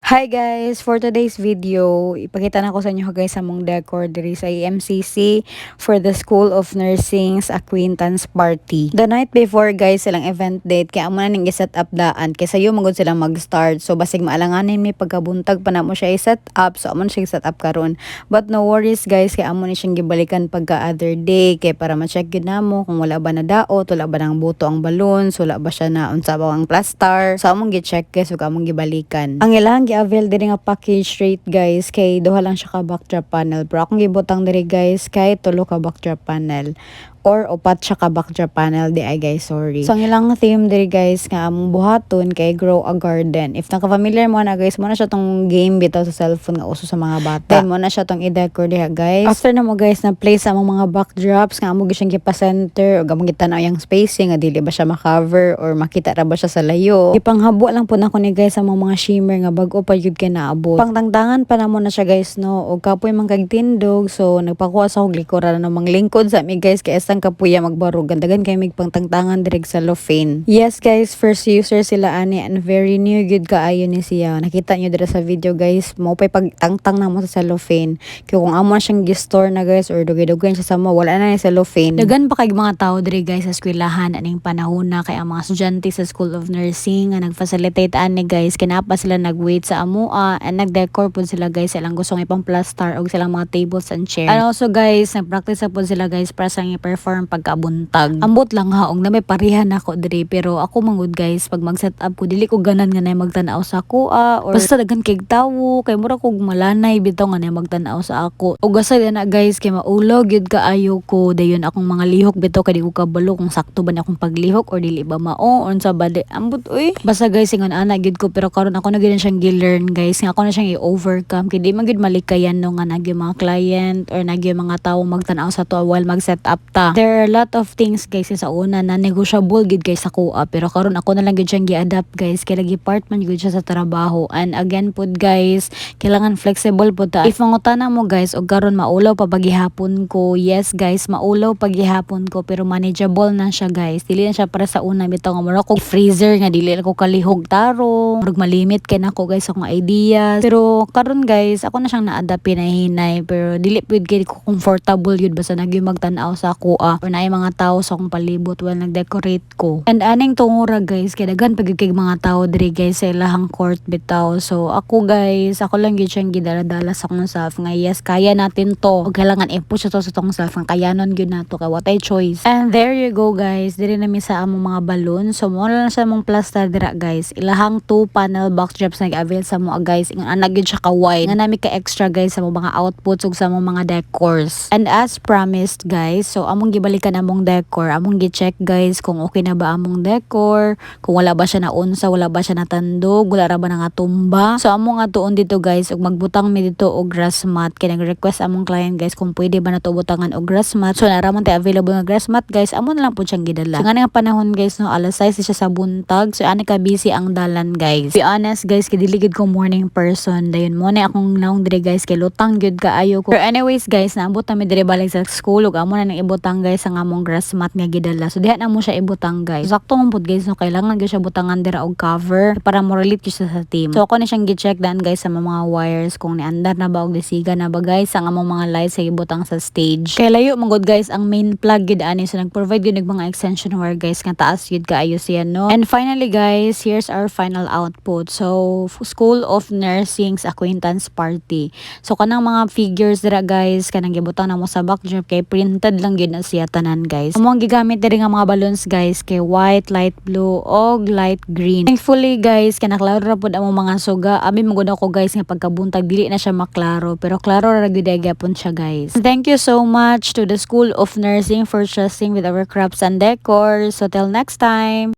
Hi guys! For today's video, ipakita na ko sa inyo guys sa mong decor diri sa EMCC for the School of Nursing's acquaintance party. The night before guys silang event date kaya amo na ning i-set up daan kaysa yo magud silang mag-start. So basig maalanganin may pagkabuntag pa na mo siya i-set up, so amo na siya i-set up karon. But no worries guys, kaya amo ni siyang gibalikan pagka other day kay para ma-check gyud namo kung wala ba na daot, wala ba nang buto ang balloons, wala ba siya na unsa ba ang plaster. So among gi-check guys ug among gibalikan. Ang ilang avail diri nga package rate guys kay duha lang siya ka backdrop panel, pero akong gibutang diri guys kay tulo ka backdrop panel or upat siya ka backdrop panel di ay guys, sorry. So ang ilang theme diri guys nga among buhaton kay Grow a Garden. If naka-familiar mo na guys, mo na siya tong game bitaw sa cellphone nga uso sa mga bata. Then mo na siya tong i-decor diha guys. After na mo guys na place sa among mga backdrops nga amo gyud siyang gipa-center ug among gitanaw yang spacing nga dili ba siya ma-cover or makita ra ba siya sa layo. Ipanghabo lang po nako ni guys sa mga shimmer nga bag-o pa jud kay naabot. Pangtangtangan pa na mo na siya guys no, ug kapoy man kag tindog, so nagpakuha sa og likuran na mga lingkod sa mi guys kay isang kapuya magbarog gandagan kay mig pangtangtangan direk sa cellophane. Yes guys, first user sila ani and very new good kaayo ni siya. Nakita niyo dira sa video guys, mo pay pagtangtang na mo sa cellophane. Kay kung amo siyang gi-store na guys or dugay-dugay siya sa mo, wala na ni cellophane. Dagan pa kay mga tao diri guys sa eskwelahan aning panahon na kay ang mga estudyante sa School of Nursing nga nag-facilitate ani guys, kinapa sila nag-wait sa amua and nag-decor pud sila guys silang gustong ipang plaster og silang mga tables and chairs. And also guys, nag-practice pud sila guys para sa i-perform pagkabuntag. Ambot lang ha og na may parihan ako diri, pero ako mangud guys pag mag-set up ko dili ko ganan nga nay magtan-aw sa kuha or basta dagan kay tawo kay mura kog malanay bitaw nga nay magtan-aw sa ako. Ug aside na guys kay maulaw gyud kaayo ko dayon akong mga lihok bitaw kay di ko kabalo kung sakto ba na akong paglihok or dili ba mao unsa ba di ambot uy. Basta guys ingon ana gyud ko, pero karon ako na gyud siyang gi-learn guys nga ako na siyang i-overcome kay di man gyud malikayan no nga nagyo mga client or nagyo mga tawo magtan-aw sa to while mag-set up ta. There are a lot of things guys sa una na negotiable gid guys sa kuha, pero karon ako na lang gid siyang gi-adapt guys kay lagi part man gid siya sa trabaho. And again pud guys, kailangan flexible pud ta. If mangutana mo guys og karon maulaw pa paghihapon ko, yes guys maulaw paghihapon ko pero manageable na siya guys. Dili na siya para sa una bitaw nga mura ko freezer nga dili ko kalihog tarong ug malimit kay nako guys akong ideas. Pero karon guys ako na siyang na-adapt hinay pero dili pud kay ko comfortable yun basta nagyo magtan-aw sa kuha or naay mga tao sa akong palibot while nag-decorate ko. And aning tungura guys kay daghan pag kay mga tao diri guys sa ilahang court bitaw. So ako guys, ako lang gyud siyang gidala-dala sa akong self nga yes kaya natin to ug kailangan i-push to sa tong self nga kayanon gyud nato kay what I choice. And there you go guys, diri na mi sa among mga balloon. So mo na sa among plaster dira guys, ilahang 2 panel backdrops nag-avail sa mo guys, ang anak gyud siya ka wide nga nami ka extra guys sa mga outputs ug sa mga decors. And as promised guys, so among gibalikan among decor, among gi-check guys kung okay na ba among decor, kung wala ba siya na unsa, wala ba siya natandog, wala ra ba nga tumba. So among nga tuon dito guys ug magbutang mi dito og grass mat kay nag-request among client guys kung pwede ba nato butangan og grass mat. So naraman tay available nga grass mat guys, amo na lang pud siyang gidala. So nga nga panahon guys no, alas 6 siya sa buntag, so ani ka busy ang dalan guys. Be honest guys, kay dili gid ko morning person, dayon mo na akong naong diri guys kay lutang gyud kaayo ko. Pero anyways guys, naabot na mi diri balik sa school ug amo na nang ibutang guys ang among grass mat nga gidala. So diha na mo siya ibutang guys. Sakto mo pud guys no, kailangan gyud siya butangan dira og cover para mo relate gyud sa team. So ako na siyang gi-check daan guys sa mga wires kung niandar na ba og disiga na ba guys ang among mga lights sa ibutang sa stage. Kay layo man gud guys ang main plug gyud ani, so nag-provide gyud ng mga extension wire guys nga taas gyud kaayo siya no. And finally guys, here's our final output. So School of Nursing's acquaintance party. So kanang mga figures dira guys kanang gibutang na mo sa backdrop kay printed lang gyud na siya tanan guys. Amo ang gigamit diri nga mga balloons guys kay white, light blue og light green. Thankfully guys kanaklaro ra pud among mga suga. Abi magud ako guys nga pagkabuntag dili na siya maklaro, pero klaro ra gyud gyapon siya guys. Thank you so much to the School of Nursing for trusting with our crafts and decor. So till next time.